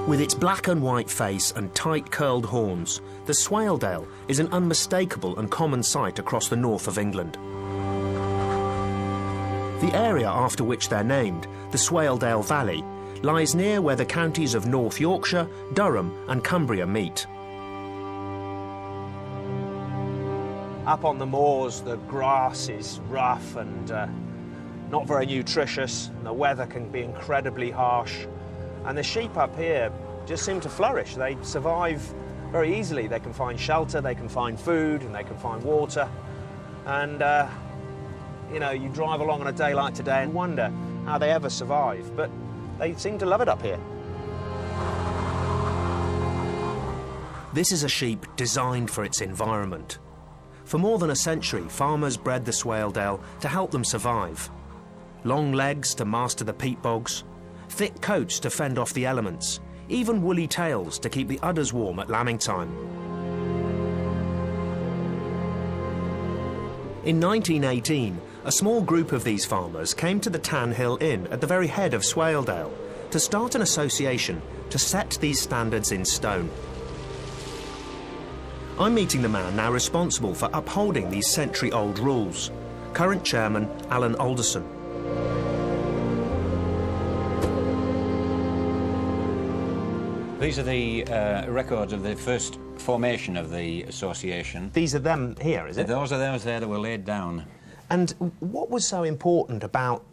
With its black and white face and tight curled horns, the Swaledale is an unmistakable and common sight across the north of England. The area after which they're named, the Swaledale Valley, lies near where the counties of North Yorkshire, Durham and Cumbria meet. Up on the moors, the grass is rough and not very nutritious, and the weather can be incredibly harsh. And the sheep up here just seem to flourish. They survive very easily. They can find shelter, they can find food, and they can find water. And, you know, you drive along on a day like today and wonder how they ever survive, but they seem to love it up here. This is a sheep designed for its environment. For more than a century, farmers bred the Swaledale to help them survive. Long legs to master the peat bogs, thick coats to fend off the elements, even woolly tails to keep the udders warm at lambing time. In 1918, a small group of these farmers came to the Tan Hill Inn at the very head of Swaledale to start an association to set these standards in stone. I'm meeting the man now responsible for upholding these century-old rules, current chairman Alan Alderson. These are the records of the first formation of the association. These are them here, is it? Those are those there that were laid down. And what was so important about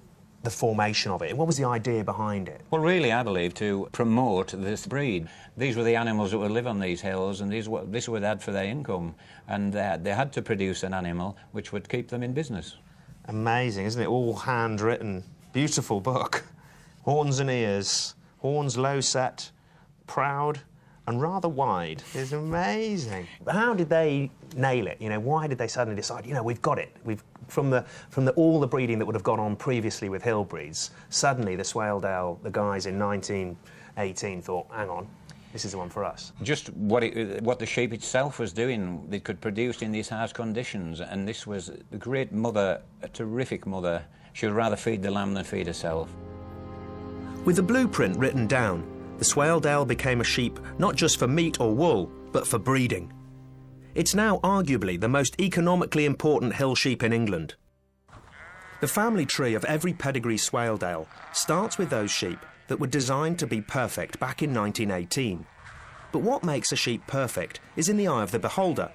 the formation of it? What was the idea behind it? Well, really, I believe, to promote this breed. These were the animals that would live on these hills, and this was what they had for their income. And they had to produce an animal which would keep them in business. Amazing, isn't it? All handwritten. Beautiful book. Horns and ears. Horns low set, proud and rather wide. It's amazing. But how did they nail it? You know, why did they suddenly decide, you know, we've got it. We've from all the breeding that would have gone on previously with hill breeds, suddenly the Swaledale, the guys in 1918 thought, hang on, this is the one for us. Just what the sheep itself was doing, they could produce in these harsh conditions, and this was a great mother, a terrific mother. She would rather feed the lamb than feed herself. With the blueprint written down, the Swaledale became a sheep not just for meat or wool, but for breeding. It's now arguably the most economically important hill sheep in England. The family tree of every pedigree Swaledale starts with those sheep that were designed to be perfect back in 1918. But what makes a sheep perfect is in the eye of the beholder.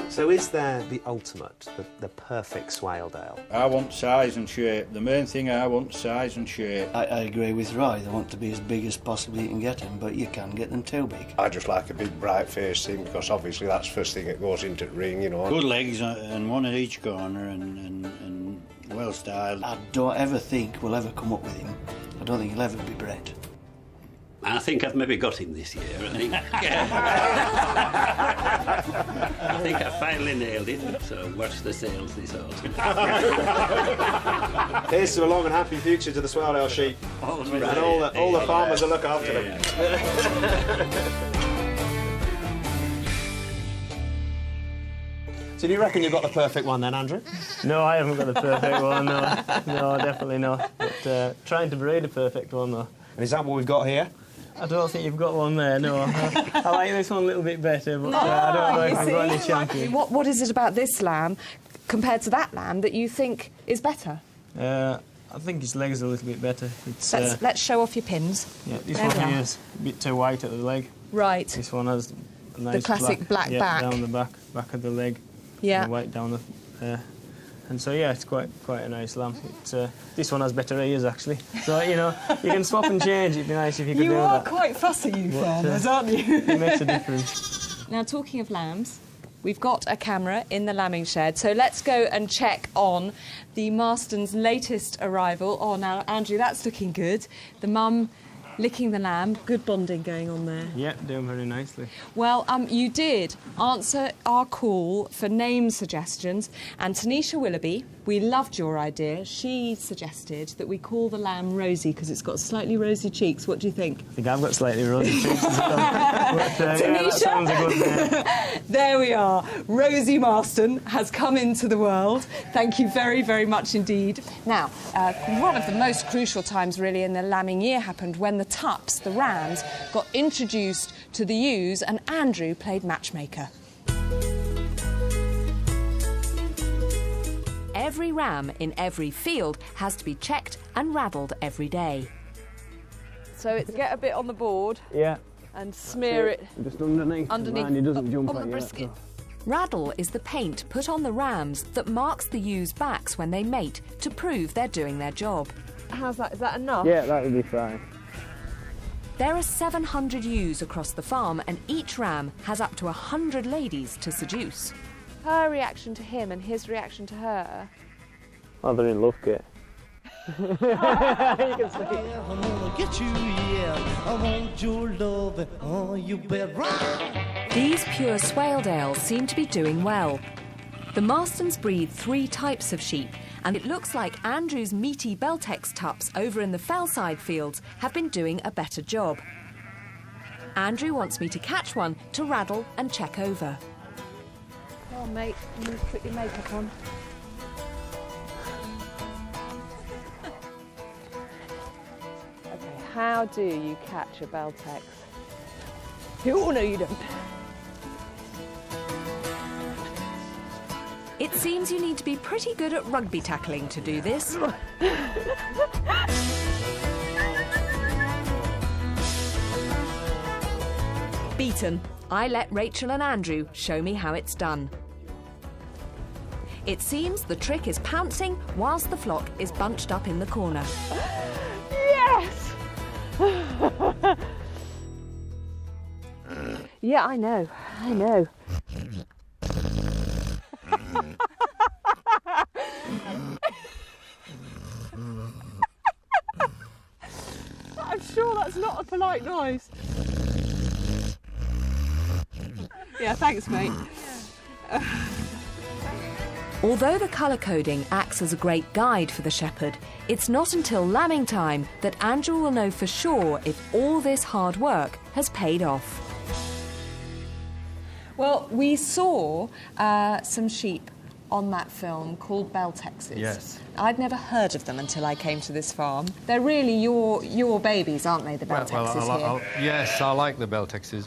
So is there the ultimate, the perfect Swaledale? I want size and shape. The main thing I want, size and shape. I agree with Roy. They want to be as big as possibly you can get them, but you can get them too big. I just like a big bright face thing, because obviously that's the first thing that goes into the ring, you know. Good legs and one at each corner and well styled. I don't ever think we'll ever come up with him. I don't think he'll ever be bred. I think I've maybe got him this year. I think I finally nailed it, so watch the sales this autumn. Here's to a long and happy future to the Swaledale sheep. And all the farmers will look after them. So do you reckon you've got the perfect one then, Andrew? No, I haven't got the perfect one, no. No, definitely not. But trying to breed a perfect one, though. And is that what we've got here? I don't think you've got one there, no. I like this one a little bit better, but I don't know if I've got any champion. What is it about this lamb compared to that lamb that you think is better? I think his leg's a little bit better. Let's show off your pins. Yeah, this one here is a bit too white at the leg. Right. This one has a nice the classic black back. Down the back of the leg. Yeah. And white down the... and so, yeah, it's quite a nice lamb. This one has better ears, actually. So, you know, you can swap and change. It'd be nice if you could do that. You are quite fussy, you farmers, aren't you? It makes a difference. Now, talking of lambs, we've got a camera in the lambing shed, so let's go and check on the Marston's latest arrival. Oh, now, Andrew, that's looking good. The mum licking the lamb. Good bonding going on there. Yeah, doing very nicely. Well, you did answer our call for name suggestions, and Tanisha Willoughby, we loved your idea. She suggested that we call the lamb Rosie because it's got slightly rosy cheeks. What do you think? I think I've got slightly rosy cheeks as well. But, yeah, that sounds a good name. There we are. Rosie Marston has come into the world. Thank you very, very much indeed. Now, one of the most crucial times really in the lambing year happened when the tups, the rams, got introduced to the ewes and Andrew played matchmaker. Every ram in every field has to be checked and raddled every day. So it's get a bit on the board. Yeah. And smear it just underneath. Underneath. He doesn't jump on at the you, brisket. Raddle is the paint put on the rams that marks the ewes' backs when they mate to prove they're doing their job. How's that? Is that enough? Yeah, that would be fine. There are 700 ewes across the farm and each ram has up to 100 ladies to seduce. Her reaction to him and his reaction to her. Oh, they're in love, Kate. You can see. I'm gonna get you, yeah. I want your love, oh, you better run. These pure Swaledales seem to be doing well. The Marstons breed 3 types of sheep, and it looks like Andrew's meaty Beltex tups over in the Fellside fields have been doing a better job. Andrew wants me to catch one to raddle and check over. Come on, mate, you need to put your makeup on. Okay, how do you catch a Beltex? Oh, no, you don't. It seems you need to be pretty good at rugby tackling to do this. Beaten, I let Rachel and Andrew show me how it's done. It seems the trick is pouncing whilst the flock is bunched up in the corner. Yes! Yeah, I know. I'm sure that's not a polite noise. Yeah, thanks, mate. Although the colour coding acts as a great guide for the shepherd, it's not until lambing time that Andrew will know for sure if all this hard work has paid off. Well, we saw some sheep on that film called Beltexes. Yes. I'd never heard of them until I came to this farm. They're really your babies, aren't they, the Beltexes here? Yes, I like the Beltexes.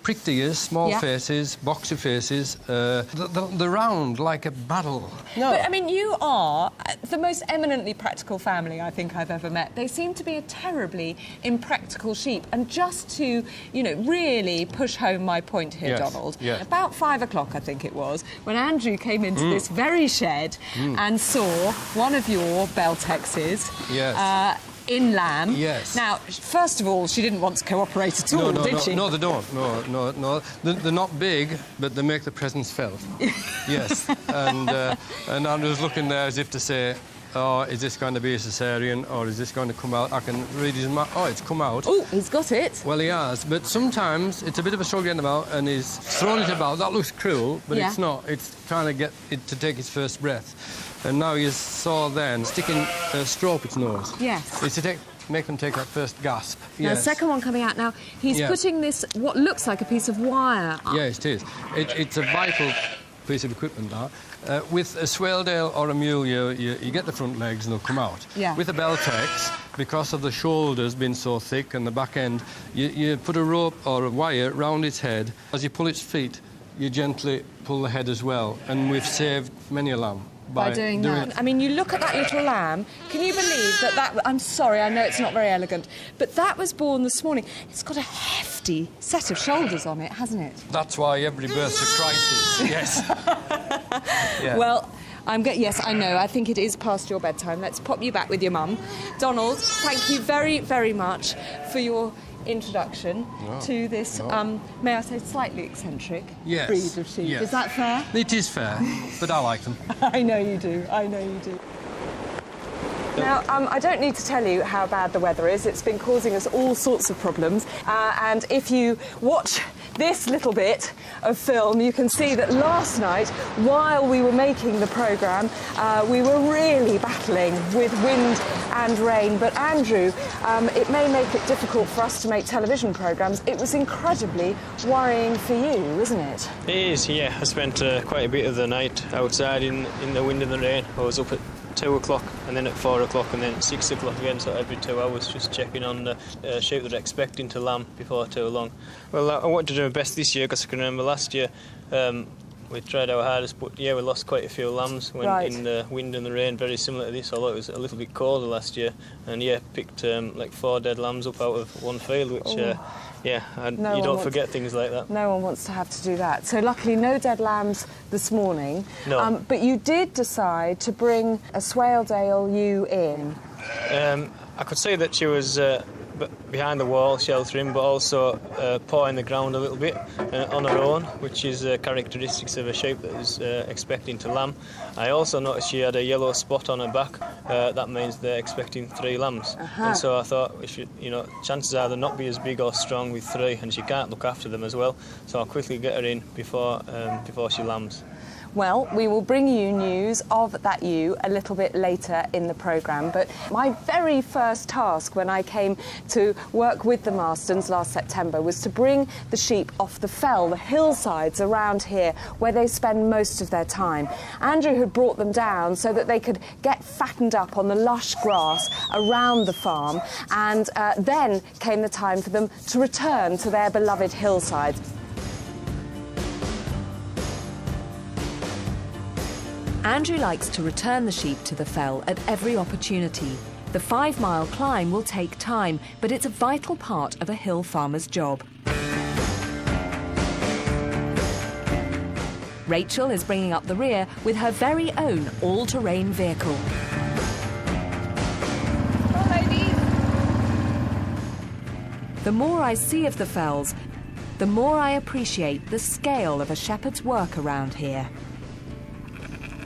Pricked ears, small faces, boxy faces, the round like a barrel. No. But, I mean, you are the most eminently practical family I think I've ever met. They seem to be a terribly impractical sheep. And just to, you know, really push home my point here, Donald, about 5 o'clock, I think it was, when Andrew came into this very shed and saw one of your Beltexes in lamb. Yes. Now, first of all, she didn't want to cooperate at all, did she? No, they don't. No. They're not big, but they make the presence felt. Yes. And I was looking there as if to say, oh, is this going to be a cesarean or is this going to come out? I can read his mouth. Oh, it's come out. Oh, he's got it. Well, he has. But sometimes it's a bit of a struggle getting him out and he's thrown it about. That looks cruel, but it's not. It's trying to get it to take his first breath. And now you saw then sticking a straw up its nose. Yes. It's to make them take that first gasp. Now, the second one coming out now, he's putting this, what looks like a piece of wire up. Yes, it is. It's a vital piece of equipment now. With a Swaledale or a mule, you get the front legs and they'll come out. Yeah. With a Beltex, because of the shoulders being so thick and the back end, you put a rope or a wire round its head. As you pull its feet, you gently pull the head as well. And we've saved many a lamb. By doing that. I mean, you look at that little lamb, can you believe that I'm sorry, I know it's not very elegant, but that was born this morning. It's got a hefty set of shoulders on it, hasn't it? That's why every birth's a crisis, yes. Well, yes, I know, I think it is past your bedtime. Let's pop you back with your mum. Donald, thank you very, very much for your introduction to this, may I say, slightly eccentric breed of sheep. Yes. Is that fair? It is fair, but I like them. I know you do. Now, I don't need to tell you how bad the weather is. It's been causing us all sorts of problems. And if you watch this little bit of film, you can see that last night, while we were making the programme, we were really battling with wind and rain. But Andrew, it may make it difficult for us to make television programmes. It was incredibly worrying for you, isn't it? It is, yeah. I spent quite a bit of the night outside in the wind and the rain. I was up at 2 o'clock and then at 4 o'clock and then at 6 o'clock again, so every 2 hours just checking on the sheep that are expecting to lamb before too long. Well, I wanted to do my best this year because I can remember last year we tried our hardest, but yeah, we lost quite a few lambs in the wind and the rain, very similar to this, although it was a little bit colder last year. And yeah, picked like 4 dead lambs up out of one field, which you don't forget things like that. No one wants to have to do that. So luckily no dead lambs this morning. No. But you did decide to bring a Swaledale ewe in. I could say that she was behind the wall sheltering, but also pawing the ground a little bit on her own, which is characteristics of a sheep that is expecting to lamb. I also noticed she had a yellow spot on her back. That means they're expecting 3 lambs. And so I thought, we should, chances are they'll not be as big or strong with 3, and she can't look after them as well. So I'll quickly get her in before she lambs. Well, we will bring you news of that ewe a little bit later in the programme, but my very first task when I came to work with the Marstons last September was to bring the sheep off the fell, the hillsides around here, where they spend most of their time. Andrew had brought them down so that they could get fattened up on the lush grass around the farm, and then came the time for them to return to their beloved hillsides. Andrew likes to return the sheep to the fell at every opportunity. The 5-mile climb will take time, but it's a vital part of a hill farmer's job. Rachel is bringing up the rear with her very own all-terrain vehicle. The more I see of the fells, the more I appreciate the scale of a shepherd's work around here.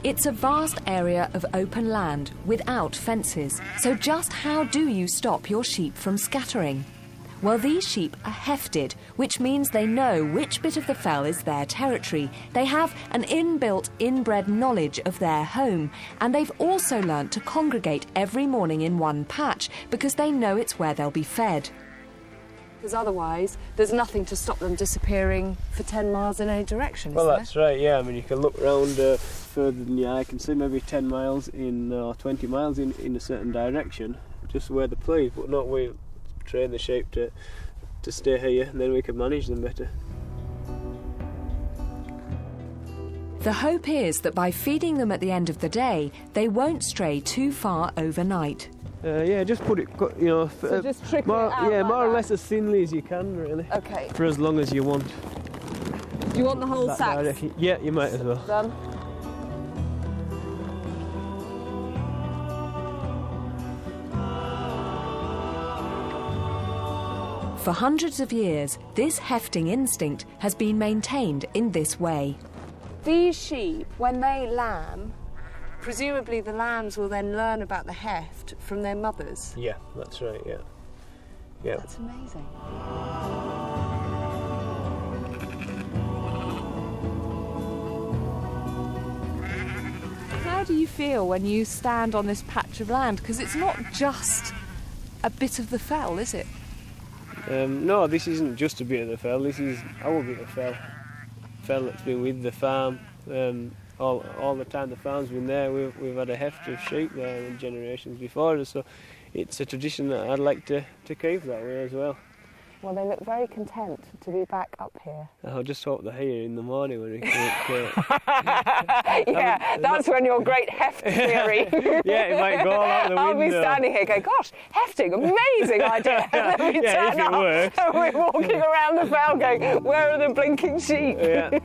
It's a vast area of open land without fences, so just how do you stop your sheep from scattering? Well, these sheep are hefted, which means they know which bit of the fell is their territory. They have an inbred knowledge of their home, and they've also learnt to congregate every morning in one patch because they know it's where they'll be fed. Because otherwise, there's nothing to stop them disappearing for 10 miles in any direction, Well, that's right, yeah. I mean, you can look round further than your eye can see, maybe 10 miles or 20 miles in a certain direction, just where the please, but not we train the sheep to stay here, and then we can manage them better. The hope is that by feeding them at the end of the day, they won't stray too far overnight. Yeah, just put it, So just trickle it out like more or that? less as thinly as you can, really. OK. For as long as you want. Do you want the whole sack? Yeah, you might as well. Done. For hundreds of years, this hefting instinct has been maintained in this way. These sheep, when they lamb, presumably the lambs will then learn about the heft from their mothers. Yeah, that's right, yeah. Yeah. That's amazing. How do you feel when you stand on this patch of land? Because it's not just a bit of the fell, is it? No, this isn't just a bit of the fell, this is our bit of fell. Fell that's been with the farm. All the time the farm's been there, we've had a heft of sheep there in generations before us, so it's a tradition that I'd like to keep that way as well. Well, they look very content to be back up here. I just hope they're here in the morning when we can. Yeah, that's when your great heft theory. Yeah, it might go all out the window. I'll be standing here going, gosh, hefting, amazing idea. And then we Yeah, if it works. And we're walking around the fell going, where are the blinking sheep? Yeah.